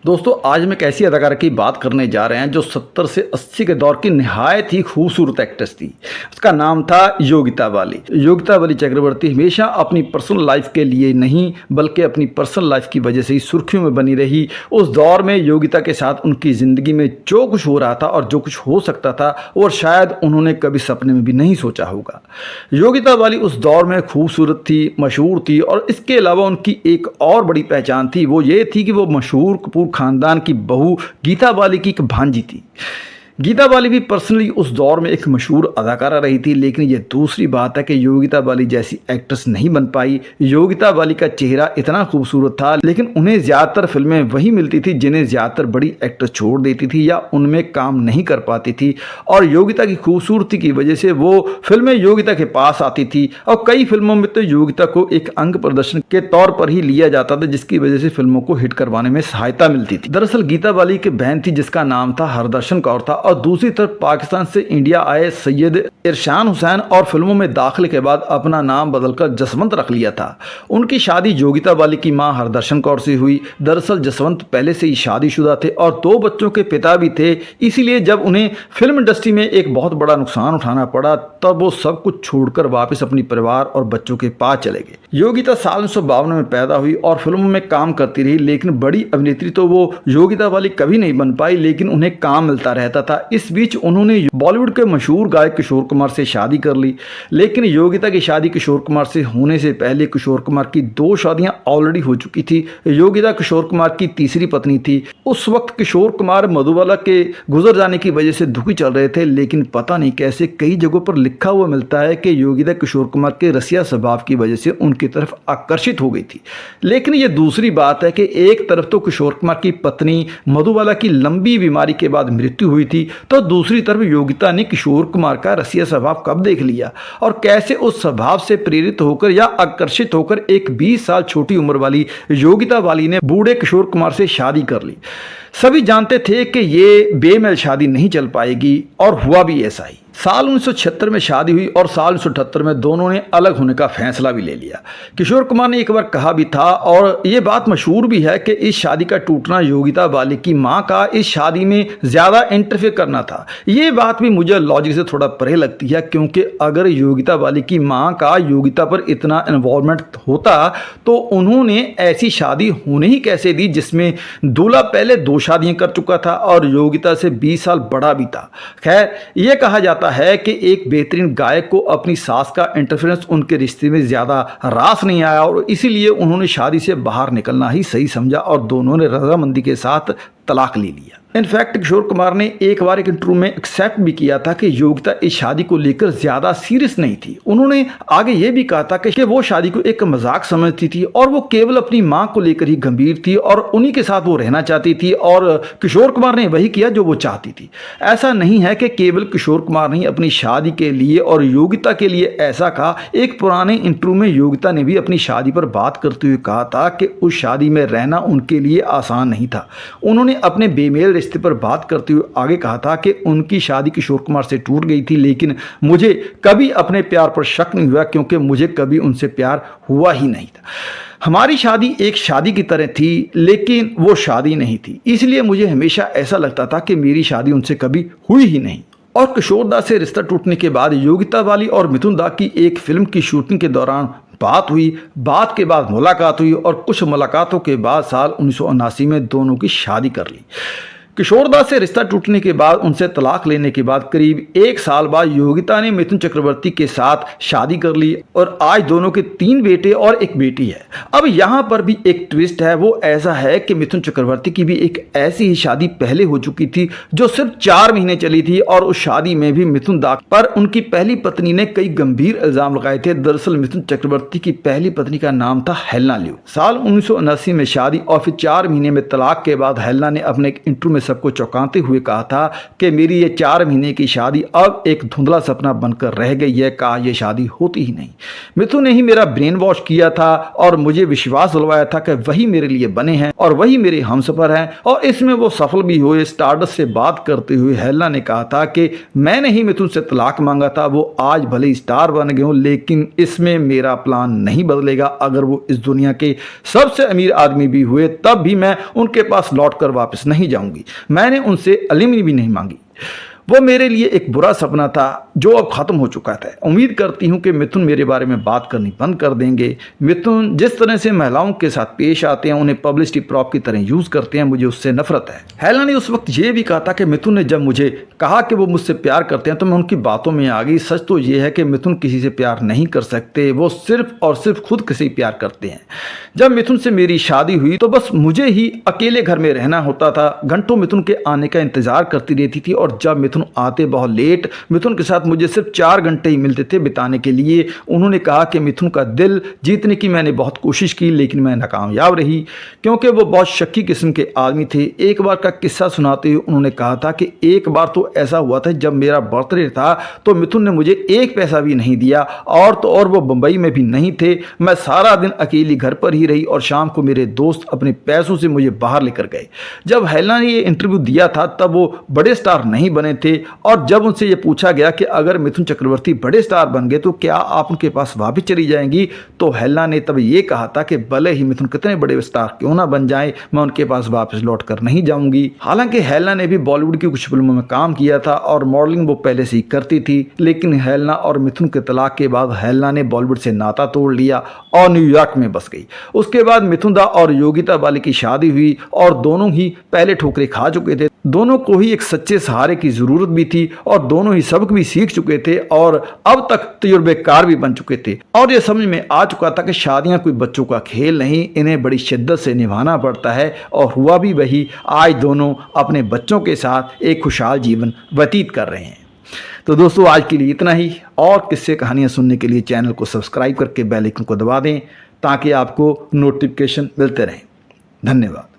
दोस्तों आज हम एक ऐसी अदाकारा की बात करने जा रहे हैं जो 70 से 80 के दौर की निहायत ही खूबसूरत एक्ट्रेस थी। उसका नाम था योगिता बाली। योगिता बाली चक्रवर्ती हमेशा अपनी पर्सनल लाइफ के लिए नहीं बल्कि अपनी पर्सनल लाइफ की वजह से ही सुर्खियों में बनी रही। उस दौर में योगिता के साथ उनकी ज़िंदगी में जो कुछ हो रहा था और जो कुछ हो सकता था और शायद उन्होंने कभी सपने में भी नहीं सोचा होगा। योगिता बाली उस दौर में खूबसूरत थी, मशहूर थी और इसके अलावा उनकी एक और बड़ी पहचान थी, वो ये थी कि वो मशहूर कपूर खानदान की बहू गीता बाली की एक भांजी थी। गीता बाली भी पर्सनली उस दौर में एक मशहूर अदाकारा रही थी, लेकिन ये दूसरी बात है कि योगिता बाली जैसी एक्ट्रेस नहीं बन पाई। योगिता बाली का चेहरा इतना खूबसूरत था, लेकिन उन्हें ज़्यादातर फिल्में वही मिलती थी जिन्हें ज़्यादातर बड़ी एक्ट्रेस छोड़ देती थी या उनमें काम नहीं कर पाती थी। और योगिता की खूबसूरती की वजह से वो फिल्में योगिता के पास आती थी और कई फिल्मों में तो योगिता को एक अंग प्रदर्शन के तौर पर ही लिया जाता था, जिसकी वजह से फिल्मों को हिट करवाने में सहायता मिलती थी। दरअसल गीता बाली की बहन थी जिसका नाम था हरदर्शन कौर था, और दूसरी तरफ पाकिस्तान से इंडिया आए सैयद इरशान हुसैन और फिल्मों में दाखिले के बाद अपना नाम बदलकर जसवंत रख लिया था। उनकी शादी योगिता बाली की मां हरदर्शन कौर से हुई। दरअसल जसवंत पहले से ही शादीशुदा थे और 2 बच्चों के पिता भी थे, इसीलिए जब उन्हें फिल्म इंडस्ट्री में एक बहुत बड़ा नुकसान उठाना पड़ा तब वो सब कुछ छोड़कर वापस अपनी परिवार और बच्चों के पास चले गए। योगिता साल 1952 में पैदा हुई और फिल्मों में काम करती रही, लेकिन बड़ी अभिनेत्री तो वो योगिता बाली कभी नहीं बन पाई, लेकिन उन्हें काम मिलता रहता था। इस बीच उन्होंने बॉलीवुड के मशहूर गायक किशोर कुमार से शादी कर ली, लेकिन योगिता की शादी किशोर कुमार से होने से पहले किशोर कुमार की 2 शादियां ऑलरेडी हो चुकी थी। योगिता किशोर कुमार की तीसरी पत्नी थी। उस वक्त किशोर कुमार मधुबाला के गुजर जाने की वजह से दुखी चल रहे थे, लेकिन पता नहीं कैसे कई जगहों पर लिखा हुआ मिलता है कि योगिता किशोर कुमार के रसिया स्वभाव की वजह से उनकी तरफ आकर्षित हो गई थी। लेकिन ये दूसरी बात है कि एक तरफ तो किशोर कुमार की पत्नी मधुबाला की लंबी बीमारी के बाद मृत्यु हुई थी, तो दूसरी तरफ योगिता ने किशोर कुमार का रसिया स्वभाव कब देख लिया और कैसे उस स्वभाव से प्रेरित होकर या आकर्षित होकर एक 20 साल छोटी उम्र वाली योगिता बाली ने बूढ़े किशोर कुमार से शादी कर ली। सभी जानते थे कि ये बेमेल शादी नहीं चल पाएगी और हुआ भी ऐसा ही। साल 1976 में शादी हुई और साल 1978 में दोनों ने अलग होने का फैसला भी ले लिया। किशोर कुमार ने एक बार कहा भी था और ये बात मशहूर भी है कि इस शादी का टूटना योगिता बाली की मां का इस शादी में ज़्यादा इंटरफेयर करना था। ये बात भी मुझे लॉजिक से थोड़ा परे लगती है, क्योंकि अगर योगिता बाली की मां का योगिता पर इतना इन्वॉल्वमेंट होता तो उन्होंने ऐसी शादी होने ही कैसे दी जिसमें दूल्हा पहले 2 शादियां कर चुका था और योगिता से 20 साल बड़ा भी था। खैर, यह कहा जाता है कि एक बेहतरीन गायक को अपनी सास का इंटरफेरेंस उनके रिश्ते में ज्यादा रास नहीं आया और इसीलिए उन्होंने शादी से बाहर निकलना ही सही समझा और दोनों ने रजामंदी के साथ तलाक ले लिया। इनफैक्ट किशोर कुमार ने एक बार एक इंटरव्यू में एक्सेप्ट भी किया था कि योगिता इस शादी को लेकर ज्यादा सीरियस नहीं थी। उन्होंने आगे ये भी कहा था कि वो शादी को एक मजाक समझती थी और वो केवल अपनी मां को लेकर ही गंभीर थी और उन्हीं के साथ वो रहना चाहती थी और किशोर कुमार ने वही किया जो वो चाहती थी। ऐसा नहीं है कि केवल किशोर कुमार ने अपनी शादी के लिए और योगिता के लिए ऐसा कहा। एक पुराने इंटरव्यू में योगिता ने भी अपनी शादी पर बात करते हुए कहा था कि उस शादी में रहना उनके लिए आसान नहीं था। उन्होंने अपने बेमेल रिश्ते पर बात करते हुए आगे कहा था कि उनकी शादी किशोर कुमार से टूट गई थी, लेकिन मुझे कभी अपने प्यार पर शक नहीं हुआ क्योंकि मुझे कभी उनसे प्यार हुआ ही नहीं था। हमारी शादी एक शादी की तरह थी, लेकिन वो शादी नहीं थी, इसलिए मुझे हमेशा ऐसा लगता था कि मेरी शादी उनसे कभी हुई ही नहीं। और किशोर दा से रिश्ता टूटने के बाद योगिता बाली और मिथुन दा की एक फिल्म की शूटिंग के दौरान बात हुई, बात के बाद मुलाकात हुई और कुछ मुलाकातों के बाद साल 1979 में दोनों की शादी कर ली। किशोर दा से रिश्ता टूटने के बाद उनसे तलाक लेने के बाद करीब 1 साल बाद योगिता ने मिथुन चक्रवर्ती के साथ शादी कर ली और आज दोनों के 3 बेटे और 1 बेटी है। अब यहाँ पर भी एक ट्विस्ट है, वो ऐसा है कि मिथुन चक्रवर्ती की भी एक ऐसी ही शादी पहले हो चुकी थी जो सिर्फ 4 महीने चली थी और उस शादी में भी मिथुन दा पर उनकी पहली पत्नी ने कई गंभीर इल्जाम लगाए थे। दरअसल मिथुन चक्रवर्ती की पहली पत्नी का नाम था हेलना लियो। साल 1979 में शादी और फिर 4 महीने में तलाक के बाद हेलना ने अपने एक इंटरव्यू में सबको चौंकाते हुए कहा था कि मेरी ये 4 महीने की शादी अब एक धुंधला सपना बनकर रह गई है, कहा ये शादी होती ही नहीं। मिथुन ने ही मेरा ब्रेन वॉश किया था और मुझे विश्वास दिलवाया था कि वही मेरे लिए बने हैं और वही मेरे हमसफर हैं, और इसमें वो सफल भी हुए। स्टारडस्ट से बात करते हुए हेलेना ने कहा था कि मैंने ही मिथुन से तलाक मांगा था, वो आज भले ही स्टार बन गए हों, लेकिन इसमें मेरा प्लान नहीं बदलेगा। अगर वो इस दुनिया के सबसे अमीर आदमी भी हुए तब भी मैं उनके पास लौट कर वापस नहीं जाऊंगी। मैंने उनसे एलिमनी भी नहीं मांगी। वो मेरे लिए एक बुरा सपना था जो अब ख़त्म हो चुका था। उम्मीद करती हूँ कि मिथुन मेरे बारे में बात करनी बंद कर देंगे। मिथुन जिस तरह से महिलाओं के साथ पेश आते हैं, उन्हें पब्लिसिटी प्रॉप की तरह यूज़ करते हैं, मुझे उससे नफरत है। हेलेना ने उस वक्त ये भी कहा था कि मिथुन ने जब मुझे कहा कि वो मुझसे प्यार करते हैं तो मैं उनकी बातों में आ गई। सच तो ये है कि मिथुन किसी से प्यार नहीं कर सकते, वो सिर्फ और सिर्फ खुद किसी प्यार करते हैं। जब मिथुन से मेरी शादी हुई तो बस मुझे ही अकेले घर में रहना होता था। घंटों मिथुन के आने का इंतजार करती रहती थी, और जब मिथुन आते बहुत लेट, मिथुन के साथ मुझे सिर्फ 4 घंटे ही मिलते थे बिताने के लिए। उन्होंने कहा कि मिथुन का दिल जीतने की मैंने बहुत कोशिश की, लेकिन मैं नाकामयाब रही क्योंकि वो बहुत शक्की किस्म के आदमी थे। एक बार का किस्सा सुनाते हुए उन्होंने कहा था कि एक बार तो ऐसा हुआ था, जब मेरा बर्थडे था तो मिथुन ने मुझे 1 पैसा भी नहीं दिया, और तो और वो बम्बई में भी नहीं थे। मैं सारा दिन अकेली घर पर ही रही और शाम को मेरे दोस्त अपने पैसों से मुझे बाहर लेकर गए। जब हेलेना ने ये इंटरव्यू दिया था तब वो बड़े स्टार नहीं बने थे, और जब उनसे ये पूछा गया कि अगर मिथुन चक्रवर्ती बड़े स्टार बन गए तो क्या आप उनके पास वापस चली जाएंगी, तो हेलेना ने तब ये कहा था कि भले ही मिथुन कितने बड़े स्टार क्यों ना बन जाए, मैं उनके पास वापस लौट कर नहीं जाऊंगी। हालांकि हेलेना ने भी बॉलीवुड की कुछ फिल्मों में काम किया था और मॉडलिंग वो पहले से ही करती थी, लेकिन हेलेना और मिथुन के तलाक के बाद हेलेना ने बॉलीवुड से नाता तोड़ लिया और न्यूयॉर्क में बस गई। उसके बाद मिथुन दा और योगिता बाली की शादी हुई, और दोनों ही पहले ठोकरें खा चुके थे। दोनों को ही एक सच्चे सहारे की जरूरत भी थी, और दोनों ही सबक भी सीख चुके थे और अब तक तजुर्बेकार भी बन चुके थे। और ये समझ में आ चुका था कि शादियां कोई बच्चों का खेल नहीं, इन्हें बड़ी शिद्दत से निभाना पड़ता है, और हुआ भी वही। आज दोनों अपने बच्चों के साथ एक खुशहाल जीवन व्यतीत कर रहे हैं। तो दोस्तों, आज के लिए इतना ही, और किस्से कहानियां सुनने के लिए चैनल को सब्सक्राइब करके बेल आइकन को दबा दें ताकि आपको नोटिफिकेशन मिलते रहें। धन्यवाद।